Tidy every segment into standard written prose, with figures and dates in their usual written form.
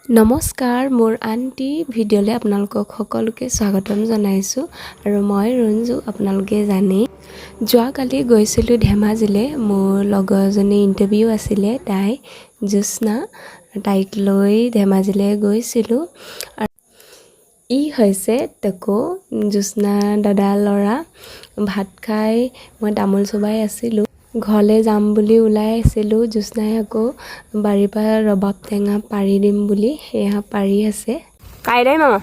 নমস্কাৰ মোৰ আন্টি ভিডিঅ'লৈ আপোনালোকক সকলোকে স্বাগতম জনাইছোঁ আৰু মই ৰঞ্জু আপোনালোকে জানেই যোৱাকালি গৈছিলোঁ ধেমাজিলৈ মোৰ লগৰ এজনী ইণ্টাৰভিউ আছিলে তাই জোৎস্না তাইক লৈ ধেমাজিলৈ গৈছিলোঁ আৰু ই হৈছে তেকো জোৎস্না দাদা ল'ৰা ভাত খাই মই তামোল চোবাই আছিলোঁ ঘৰলৈ যাম বুলি ওলাই আহিছিলোঁ জোৎস্নাই আকৌ বাৰীৰ পৰা ৰবাব টেঙা পাৰি দিম বুলি সেয়া পাৰি আছে কাই দে মামা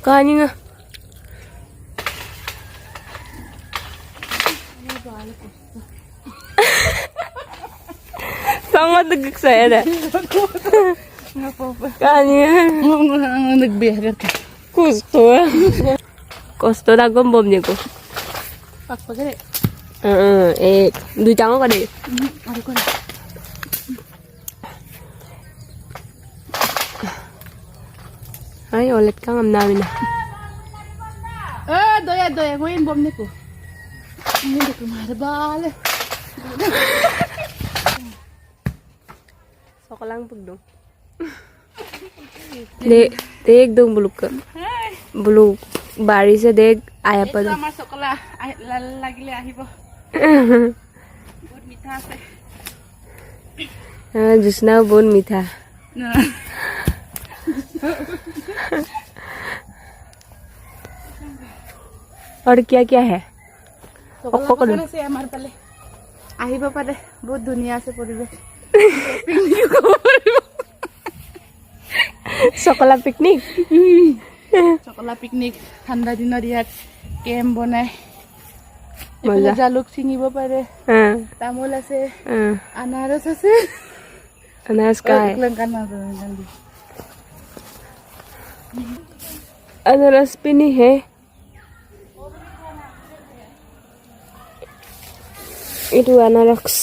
কানিঙা sama tegak saya dah nggak apa-apa kayaknya nagbiagat gusto gusto dah gom bom niya ko apa gede duit tango ka deh ada ko ay ulit kang am namin na doya kuin bom niya ko hindi ko marabale sokalang pagdong देख दो बुलुक बारी से देख आया पर আমার সকলা লাগিলে আহিব বহুত মিঠা আছে জোৎস্না বহুত মিঠা और क्या क्या है সকলা আছে আমার পালে আহিব পারে বহুত ধুনিয়া আছে পরিবেশ পিকনিক সকলা পিকনিক সকলা পিকনিক ঠান্ডা দিনৰ ইয়াত কেম্প বনাই মজা জালুক ছিঙিব পাৰে তামোল আছে আনাৰস আছে अनारस का है अनारस भी नहीं है itu अनारस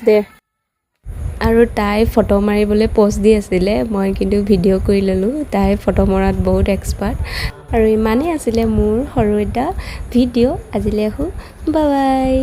there আৰু তাই ফটো মাৰিবলৈ পোষ্ট দি আছিলে মই কিন্তু ভিডিঅ' কৰি ল'লোঁ তাই ফটো মৰাত বহুত এক্সপাৰ্ট আৰু ইমানেই আছিলে মোৰ সৰু এটা ভিডিঅ' আজিলৈ আহোঁ বাই বাই